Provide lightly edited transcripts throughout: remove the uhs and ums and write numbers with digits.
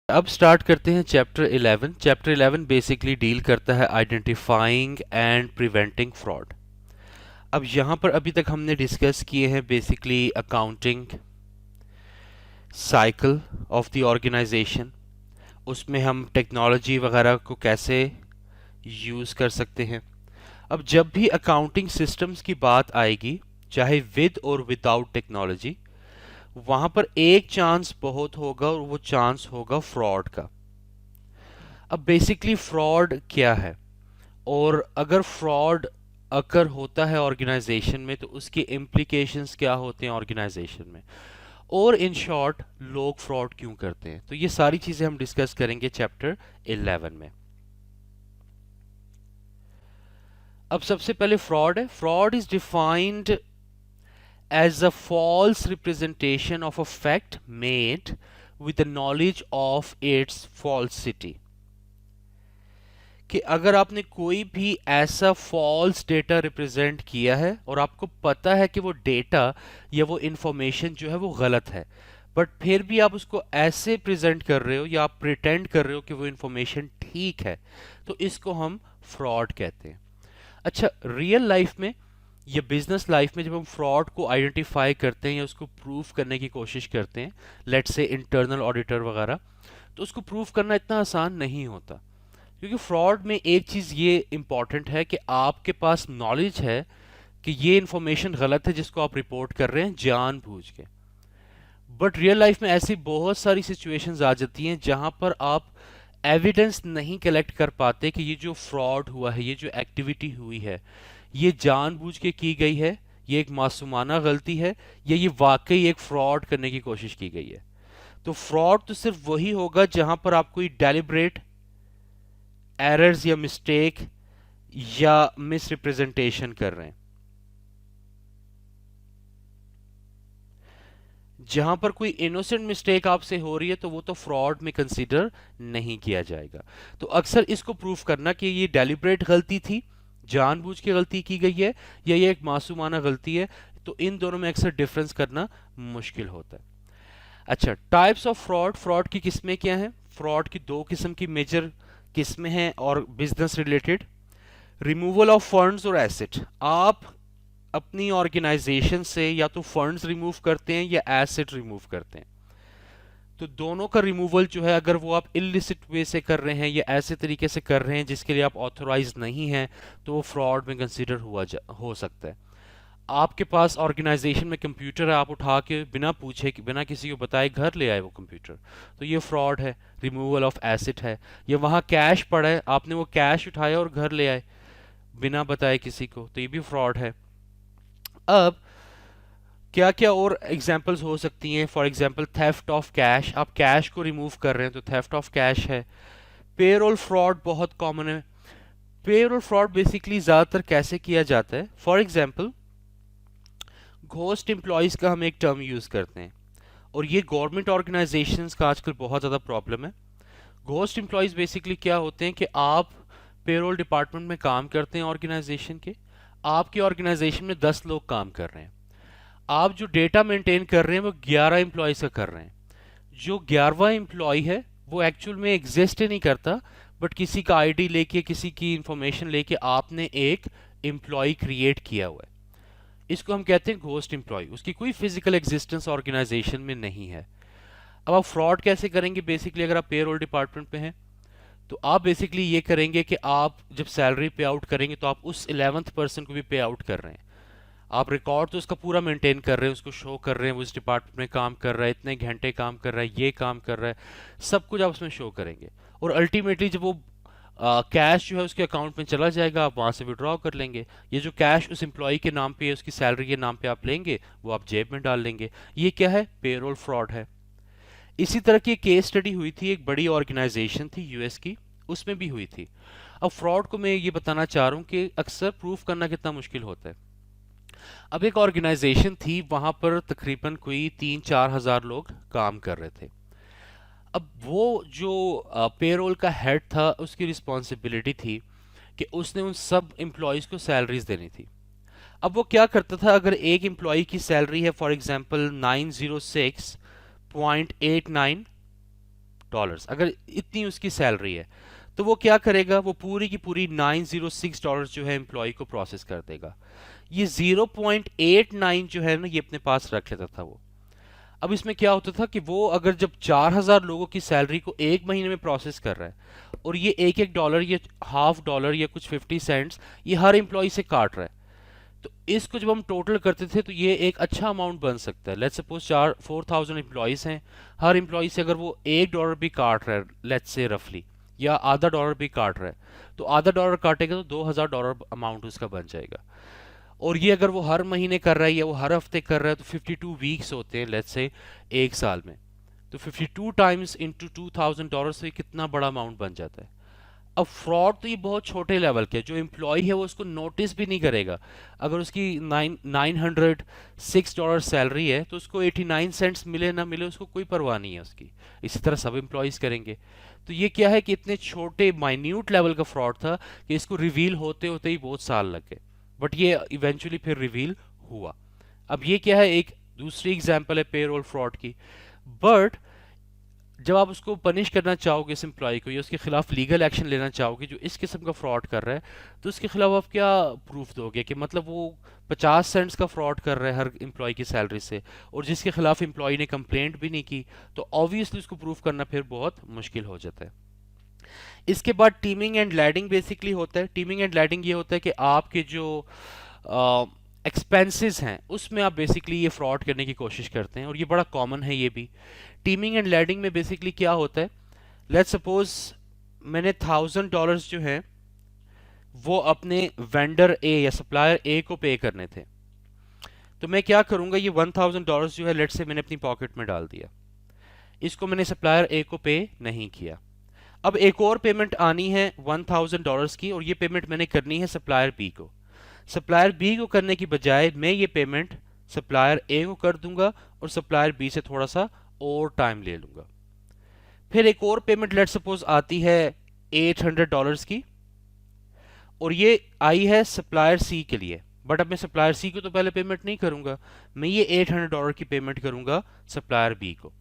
अब स्टार्ट करते हैं चैप्टर 11। चैप्टर 11 बेसिकली डील करता है आइडेंटिफाइंग एंड प्रिवेंटिंग फ्रॉड। अब यहाँ पर अभी तक हमने डिस्कस किए हैं basically accounting cycle of the organisation. उसमें हम टेक्नोलॉजी वगैरह को कैसे यूज़ कर सकते हैं। अब जब भी अकाउंटिंग सिस्टम्स की बात आएगी, चाहे विद और विदाउट टेक्नोलॉजी, वहाँ पर एक चांस बहुत होगा और वो चांस होगा फ्रॉड का। अब बेसिकली फ्रॉड क्या है, और अगर फ्रॉड अगर होता है ऑर्गेनाइजेशन में तो उसके इम्प्लीकेशंस क्या होते हैं ऑर्गेनाइजेशन में, और इन शॉर्ट लोग फ्रॉड क्यों करते हैं। तो ये सारी चीजें हम डिस्कस करेंगे चैप्टर 11 में। अब सबसे पहले फ्रॉड है। Fraud is defined as a false representation of a fact made with the knowledge of its falsity. कि अगर आपने कोई भी ऐसा फॉल्स डेटा रिप्रेजेंट किया है और आपको पता है कि वो डेटा या वो इंफॉर्मेशन जो है वो गलत है, बट फिर भी आप उसको ऐसे प्रेजेंट कर रहे हो या आप प्रिटेंड कर रहे हो कि वो इंफॉर्मेशन ठीक है, तो इसको हम फ्रॉड कहते हैं। अच्छा, रियल लाइफ में या बिजनेस लाइफ में जब हम फ्रॉड को आइडेंटिफाई करते हैं या उसको प्रूफ करने की कोशिश करते हैं, लेट्स से इंटरनल ऑडिटर वगैरह, तो उसको प्रूफ करना इतना आसान नहीं होता। क्योंकि फ्रॉड में एक चीज़ ये इंपॉर्टेंट है कि आपके पास नॉलेज है कि ये इंफॉर्मेशन गलत है जिसको आप रिपोर्ट कर रहे हैं जानबूझ के। बट रियल लाइफ में ऐसी बहुत सारी सिचुएशंस आ जाती हैं जहां पर आप एविडेंस नहीं कलेक्ट कर पाते कि ये जो फ्रॉड हुआ है, ये जो एक्टिविटी हुई है, ये जानबूझ के की गई है, ये एक मासूमाना गलती है, या ये वाकई एक फ्रॉड करने की कोशिश की गई है। तो फ्रॉड तो सिर्फ वही होगा जहां पर आप कोई डेलिब्रेट एरर्स या मिस्टेक या मिस रिप्रेजेंटेशन कर रहे हैं। जहां पर कोई इनोसेंट मिस्टेक आपसे हो रही है तो वो तो फ्रॉड में कंसीडर नहीं किया जाएगा। तो अक्सर इसको प्रूफ करना कि ये डेलिब्रेट गलती थी, जानबूझ के गलती की गई है, या ये एक मासूमाना गलती है, तो इन दोनों में अक्सर डिफरेंस करना मुश्किल होता है। अच्छा, टाइप्स ऑफ फ्रॉड। फ्रॉड की किस्में क्या हैं? फ्रॉड की दो किस्म की मेजर किस्में हैं और business related. Removal of funds और एसेट। आप अपनी ऑर्गेनाइजेशन से या तो फंड्स रिमूव करते हैं या एसेट रिमूव करते हैं। तो दोनों का रिमूवल जो है, अगर वो आप इलिसिट वे से कर रहे हैं या ऐसे तरीके से कर रहे हैं जिसके लिए आप ऑथोराइज नहीं हैं, तो वो फ्रॉड में कंसीडर हो सकता है। आपके पास ऑर्गेनाइजेशन में कंप्यूटर है, आप उठा के बिना पूछे बिना किसी को बताए घर ले आए वो कंप्यूटर, तो ये फ्रॉड है, रिमूवल ऑफ एसेट है। या वहाँ कैश पड़ा है, आपने वो कैश उठाया और घर ले आए बिना बताए किसी को, तो ये भी फ्रॉड है। अब क्या क्या और एग्जांपल्स हो सकती हैं? For example theft of cash, आप कैश को रिमूव कर रहे हैं तो थेफ्ट ऑफ कैश है। पेरोल फ्रॉड बहुत कॉमन है। पेरोल फ्रॉड बेसिकली ज़्यादातर कैसे किया जाता है? फॉर एग्जांपल घोस्ट एम्प्लॉयज़ का हम एक टर्म यूज़ करते हैं, और ये गवर्नमेंट ऑर्गेनाइजेशंस का आजकल बहुत ज़्यादा प्रॉब्लम है। घोस्ट एम्प्लॉयज़ बेसिकली क्या होते हैं कि आप पेरोल डिपार्टमेंट में काम करते हैं ऑर्गेनाइजेशन के, आपकी ऑर्गेनाइजेशन में 10 लोग काम कर रहे हैं, आप जो डेटा मेंटेन कर रहे हैं वो 11 एम्प्लॉयज़ का कर रहे हैं। जो 11वां एम्प्लॉय है वो एक्चुअल में एग्जिस्ट ही नहीं करता, बट किसी का आईडी लेके, किसी की इंफॉर्मेशन लेके आपने एक एम्प्लॉय क्रिएट किया हुआ है। इसको हम कहते हैं घोस्ट एम्प्लॉय। उसकी कोई फिजिकल एग्जिस्टेंस ऑर्गेनाइजेशन में नहीं है। अब आप फ्रॉड कैसे करेंगे? बेसिकली अगर आप पेरोल डिपार्टमेंट पे हैं तो आप बेसिकली ये करेंगे कि आप जब सैलरी पे आउट करेंगे तो आप उस 11th पर्सन को भी पे आउट कर रहे हैं। आप रिकॉर्ड तो उसका पूरा मेंटेन कर रहे हैं, उसको शो कर रहे हैं वो इस डिपार्टमेंट में काम कर रहा है, इतने घंटे काम कर रहा है, ये काम कर रहा है, सब कुछ आप उसमें शो करेंगे। और अल्टीमेटली जब वो कैश जो है उसके अकाउंट में चला जाएगा, आप वहाँ से विड्रॉ कर लेंगे। ये जो कैश उस एम्प्लॉय के नाम पे है, उसकी सैलरी के नाम पे आप लेंगे, वो आप जेब में डाल लेंगे। ये क्या है? पेरोल फ्रॉड है। इसी तरह की केस स्टडी हुई थी, एक बड़ी ऑर्गेनाइजेशन थी यूएस की, उसमें भी हुई थी। अब फ्रॉड को मैं ये बताना चाह रहा हूँ कि अक्सर प्रूफ करना कितना मुश्किल होता है। अब एक ऑर्गेनाइजेशन थी, वहां पर तकरीबन कोई 3-4 हज़ार लोग काम कर रहे थे। अब वो जो पेरोल का हेड था, उसकी रिस्पॉन्सिबिलिटी थी कि उसने उन सब एम्प्लॉयज़ को सैलरीज देनी थी। अब वो क्या करता था, अगर एक एम्प्लॉय की सैलरी है फॉर एग्जांपल 906.89 डॉलर्स, अगर इतनी उसकी सैलरी है, तो वो क्या करेगा, वो पूरी की पूरी $906 जो है एम्प्लॉय को प्रोसेस कर देगा। ये 0.89 जो है ना, ये अपने पास रख लेता था वो। अब इसमें क्या होता था कि वो अगर जब 4,000 लोगों की सैलरी को एक महीने में प्रोसेस कर रहा है, और ये एक एक डॉलर, ये $0.5 या कुछ 50 सेंट्स ये हर एम्प्लॉय से काट रहा है, तो इसको जब हम टोटल करते थे तो ये एक अच्छा अमाउंट बन सकता है। लेट्स सपोज 4,000 एम्प्लॉयज़ हैं, हर एम्प्लॉय से अगर वो $1 भी काट रहा है, लेट्स से रफली, या आधा डॉलर भी काट रहा है, तो आधा डॉलर काटेगा तो $2,000 अमाउंट उसका बन जाएगा। और ये अगर वो हर महीने कर रहा है या वो हर हफ्ते कर रहा है, तो 52 वीक्स होते हैं लेट्स से एक साल में, तो 52 टाइम्स इंटू $2,000 से कितना बड़ा अमाउंट बन जाता है। अब फ्रॉड तो ये बहुत छोटे लेवल के, जो एम्प्लॉय है वो उसको नोटिस भी नहीं करेगा। अगर उसकी 906 डॉलर सैलरी है, तो उसको 89 सेंट्स मिले ना मिले उसको कोई परवाह नहीं है उसकी। इसी तरह सब एम्प्लॉयज करेंगे। तो ये क्या है कि इतने छोटे माइन्यूट लेवल का फ्रॉड था कि इसको रिवील होते होते ही बहुत साल लग गए, बट ये इवेंचुअली फिर रिवील हुआ। अब ये क्या है, एक दूसरी एग्जाम्पल है पेरोल फ्रॉड की। बट जब आप उसको पनिश करना चाहोगे इस एम्प्लॉय को, या उसके खिलाफ लीगल एक्शन लेना चाहोगे जो इस किस्म का फ्रॉड कर रहा है, तो उसके खिलाफ आप क्या प्रूफ दोगे कि मतलब वो 50 सेंट्स का फ्रॉड कर रहा है हर एम्प्लॉय की सैलरी से, और जिसके खिलाफ एम्प्लॉय ने कंप्लेंट भी नहीं की, तो ऑब्वियसली उसको प्रूफ करना फिर बहुत मुश्किल हो जाता है। इसके बाद टीमिंग एंड लैडिंग बेसिकली होता है। टीमिंग एंड लैडिंग ये होता है कि आपके जो एक्सपेंसेस हैं उसमें आप बेसिकली ये फ्रॉड करने की कोशिश करते हैं, और ये बड़ा कॉमन है ये भी। टीमिंग एंड लैडिंग में बेसिकली क्या होता है, लेट्स सपोज मैंने $1,000 जो है वो अपने वेंडर ए या सप्लायर ए को पे करने थे, तो मैं क्या करूंगा, ये $1,000 जो है लेट्स से मैंने अपनी पॉकेट में डाल दिया, इसको मैंने सप्लायर ए को पे नहीं किया। अब एक और पेमेंट आनी है $1,000 की, और ये पेमेंट मैंने करनी है सप्लायर बी को। सप्लायर बी को करने की बजाय मैं ये पेमेंट सप्लायर ए को कर दूंगा, और सप्लायर बी से थोड़ा सा और टाइम ले लूंगा। फिर एक और पेमेंट लेट सपोज आती है $800 की, और ये आई है सप्लायर सी के लिए, बट अब मैं सप्लायर सी को तो पहले पेमेंट नहीं करूंगा, मैं ये $800 की पेमेंट करूंगा सप्लायर बी को,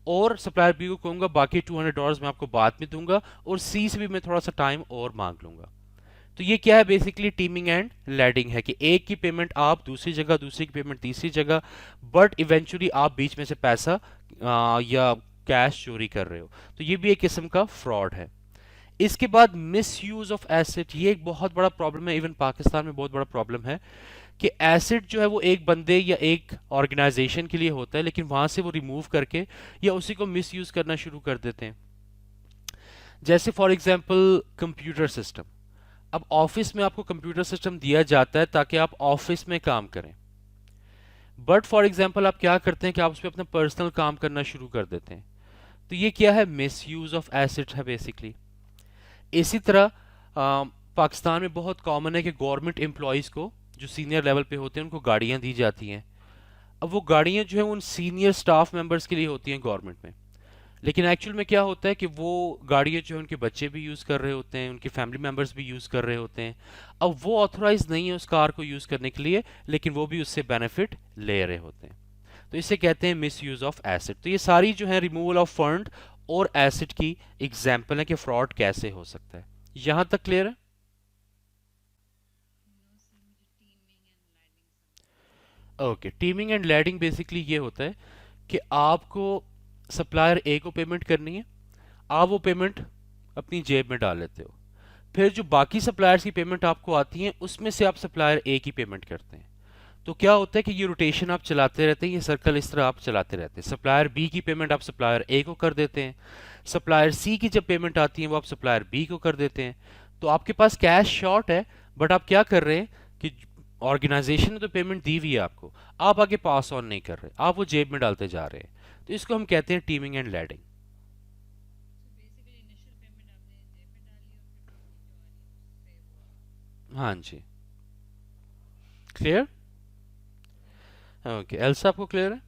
और सप्लायर बी को कहूंगा बाकी $200 मैं आपको बाद में दूंगा, और सी से भी मैं थोड़ा सा टाइम और मांग लूंगा। तो ये क्या है, बेसिकली टीमिंग एंड लैडिंग है कि एक की पेमेंट आप दूसरी जगह, दूसरी की पेमेंट तीसरी जगह, बट इवेंचुअली आप बीच में से पैसा या कैश चोरी कर रहे हो। तो ये भी एक किस्म का फ्रॉड है। इसके बाद मिस यूज ऑफ एसेट, ये एक बहुत बड़ा प्रॉब्लम है, इवन पाकिस्तान में बहुत बड़ा प्रॉब्लम है कि एसेट जो है वो एक बंदे या एक ऑर्गेनाइजेशन के लिए होता है, लेकिन वहां से वो रिमूव करके या उसी को मिस यूज करना शुरू कर देते हैं। जैसे फॉर एग्जांपल कंप्यूटर सिस्टम। अब ऑफिस में आपको कंप्यूटर सिस्टम दिया जाता है ताकि आप ऑफिस में काम करें, बट फॉर एग्जांपल आप क्या करते हैं कि आप उस पर अपना पर्सनल काम करना शुरू कर देते हैं। तो ये क्या है, मिस यूज ऑफ एसेट है बेसिकली। इसी तरह पाकिस्तान में बहुत कॉमन है कि गवर्नमेंट एम्प्लॉयज़ को जो सीनियर लेवल पे होते हैं उनको गाड़ियां दी जाती हैं। अब वो गाड़ियां जो है उन सीनियर स्टाफ मेंबर्स के लिए होती हैं गवर्नमेंट में, लेकिन एक्चुअल में क्या होता है कि वो गाड़ियाँ जो है उनके बच्चे भी यूज़ कर रहे होते हैं, उनके फैमिली मेम्बर्स भी यूज़ कर रहे होते हैं। अब वो ऑथोराइज नहीं है उस कार को यूज़ करने के लिए, लेकिन वो भी उससे बेनिफिट ले रहे होते हैं। तो इसे कहते हैं मिस यूज़ ऑफ एसेट। तो ये सारी जो है रिमूवल ऑफ फंड और एसेट की एग्जाम्पल है कि फ्रॉड कैसे हो सकता है। यहाँ तक क्लियर है? Okay, teeming and lading basically ये होता है कि आपको सप्लायर ए को पेमेंट करनी है, आप वो पेमेंट अपनी जेब में डाल लेते हो, फिर जो बाकी सप्लायर्स की पेमेंट आपको आती है उसमें से आप सप्लायर ए की पेमेंट करते हैं। तो क्या होता है कि ये रोटेशन आप चलाते रहते हैं, ये सर्कल इस तरह आप चलाते रहते हैं। सप्लायर बी की पेमेंट आप सप्लायर ए को कर देते हैं, सप्लायर सी की जब पेमेंट आती है वो आप सप्लायर बी को कर देते हैं। तो आपके पास कैश शॉर्ट है, बट आप क्या कर रहे हैं कि ऑर्गेनाइजेशन ने तो पेमेंट दी हुई है आपको, आप आगे पास ऑन नहीं कर रहे, आप वो जेब में डालते जा रहे हैं। तो इसको हम कहते हैं टीमिंग एंड लैडिंग। हाँ जी, क्लियर। ओके, एल्सा आपको क्लियर है?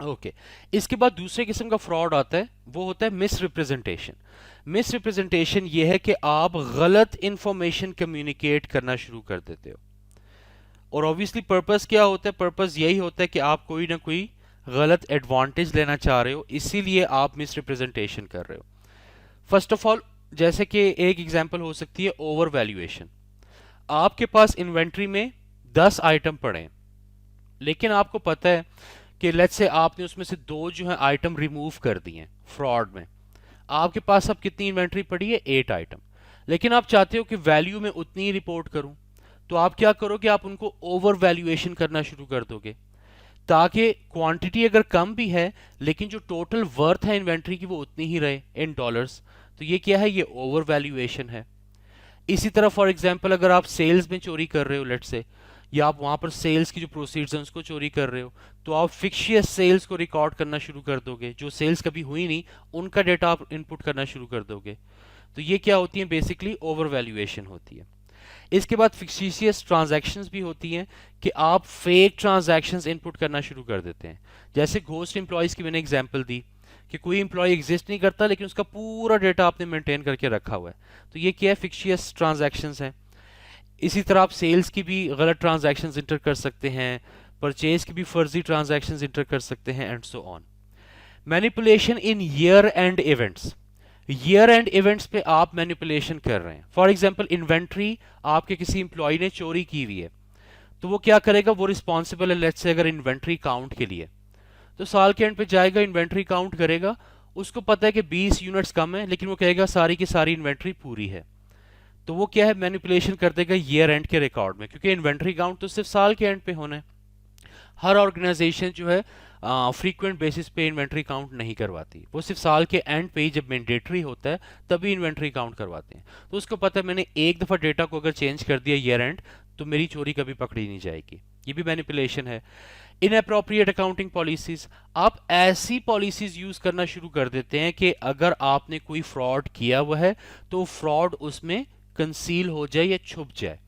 ओके, इसके बाद दूसरे किस्म का फ्रॉड आता है, वो होता है मिस रिप्रेजेंटेशन। मिस रिप्रेजेंटेशन ये है कि आप गलत इंफॉर्मेशन कम्युनिकेट करना शुरू कर देते हो, और ऑब्वियसली पर्पस क्या होता है, पर्पस यही होता है कि आप कोई ना कोई गलत एडवांटेज लेना चाह रहे हो, इसीलिए आप मिस रिप्रेजेंटेशन कर रहे हो। फर्स्ट ऑफ ऑल, जैसे कि एक एग्जांपल हो सकती है ओवर वैल्यूएशन। आपके पास इन्वेंट्री में 10 आइटम पड़े हैं, लेकिन आपको पता है कि लेट्स से आपने उसमें से 2 जो है आइटम रिमूव कर दिए फ्रॉड में। आपके पास अब कितनी इन्वेंट्री पड़ी है? 8 आइटम। लेकिन आप चाहते हो कि वैल्यू में उतनी ही रिपोर्ट करूं, तो आप क्या करोगे? आप उनको ओवर वैल्यूएशन करना शुरू कर दोगे, ताकि क्वांटिटी अगर कम भी है लेकिन जो टोटल वर्थ है इन्वेंट्री की वो उतनी ही रहे इन डॉलर्स। तो ये क्या है? ये ओवर वैल्यूएशन है। इसी तरह फॉर एग्जांपल अगर आप सेल्स में चोरी कर रहे हो लेट से, या आप वहां पर सेल्स की जो प्रोसीड्स हैं उसको चोरी कर रहे हो, तो आप फिक्शियस सेल्स को रिकॉर्ड करना शुरू कर दोगे। जो सेल्स कभी हुई नहीं उनका डेटा आप इनपुट करना शुरू कर दोगे। तो ये क्या होती है? बेसिकली ओवर वैल्यूएशन होती है। इसके बाद फिक्शियस ट्रांजैक्शंस भी होती हैं कि आप फेक ट्रांजैक्शंस इनपुट करना शुरू कर देते हैं। जैसे घोस्ट एम्प्लॉयज की मैंने एग्जांपल दी कि कोई एम्प्लॉय एग्जिस्ट नहीं करता लेकिन उसका पूरा डेटा आपने मेंटेन करके रखा हुआ है। तो ये क्या है? फिक्शियस ट्रांजैक्शंस हैं। इसी तरह आप सेल्स की भी गलत ट्रांजैक्शंस इंटर कर सकते हैं, परचेज की भी फर्जी ट्रांजैक्शंस इंटर कर सकते हैं, and so on. Manipulation in year and events. Year and events पे आप मैनिपुलेशन कर रहे हैं। फॉर एग्जांपल इन्वेंट्री आपके किसी इंप्लॉय ने चोरी की हुई है, तो वो क्या करेगा? वो रिस्पॉन्सिबल है लेट्स से अगर इन्वेंट्री काउंट के लिए, तो साल के एंड पे जाएगा, इन्वेंट्री काउंट करेगा, उसको पता है कि 20 यूनिट्स कम है, लेकिन वो कहेगा सारी की सारी इन्वेंट्री पूरी है। तो वो क्या है? मैनिपुलेशन कर देगा ईयर एंड के रिकॉर्ड में, क्योंकि इन्वेंट्री काउंट तो सिर्फ साल के एंड पे होना है। हर ऑर्गेनाइजेशन जो है फ्रीक्वेंट बेसिस पे इन्वेंट्री काउंट नहीं करवाती, वो सिर्फ साल के एंड पे ही जब मैंडेटरी होता है तभी इन्वेंट्री काउंट करवाते हैं। तो उसको पता है मैंने एक दफ़ा डेटा को अगर चेंज कर दिया ईयर एंड, तो मेरी चोरी कभी पकड़ी नहीं जाएगी। ये भी मैनिपुलेशन है। Inappropriate accounting policies. आप ऐसी पॉलिसीज यूज करना शुरू कर देते हैं कि अगर आपने कोई फ्रॉड किया हुआ है तो फ्रॉड उसमें कंसील हो जाए या छुप जाए।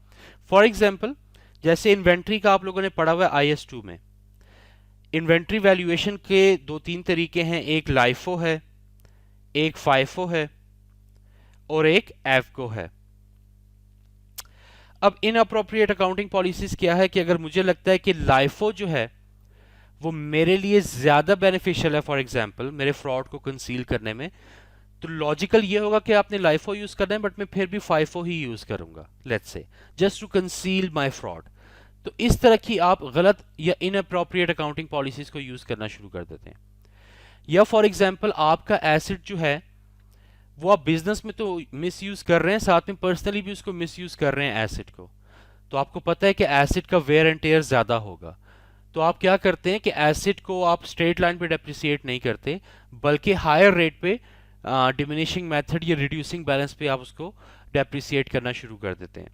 फॉर एग्जाम्पल, जैसे इन्वेंट्री का आप लोगों ने पढ़ा हुआ है IS2 में। इन्वेंट्री वैल्यूएशन के 2-3 तरीके हैं, एक लाइफो है, एक फाइफो है और एक एवको है। अब इनअप्रोप्रिएट अकाउंटिंग पॉलिसीज क्या है कि अगर मुझे लगता है कि लाइफो जो है वो मेरे लिए ज्यादा बेनिफिशियल है, फॉर एग्जाम्पल मेरे फ्रॉड को कंसील करने में, तो लॉजिकल ये होगा कि आपने लाइफो यूज करना है, बट मैं फिर भी फाइफो ही यूज करूंगा let's say, just to conceal my fraud. तो इस तरह की आप गलत या इनअप्रोप्रिएट अकाउंटिंग पॉलिसीज को यूज करना शुरू कर देते हैं। या फॉर एग्जाम्पल आपका एसेट जो है वो आप बिजनेस में तो मिस यूज कर रहे हैं, साथ में पर्सनली भी उसको मिस यूज कर रहे हैं एसेट को। तो आपको पता है कि एसेट का वेयर एंड टेयर ज्यादा होगा, तो आप क्या करते हैं कि एसेट को आप स्ट्रेट लाइन पे डेप्रिसिएट नहीं करते, बल्कि हायर रेट पे डिमिनिशिंग मेथड या रिड्यूसिंग बैलेंस पे आप उसको डेप्रिसिएट करना शुरू कर देते हैं।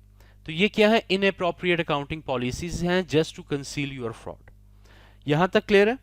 तो ये क्या है? इनअप्रोप्रिएट अकाउंटिंग पॉलिसीज हैं just to conceal your fraud. यहां तक क्लियर है?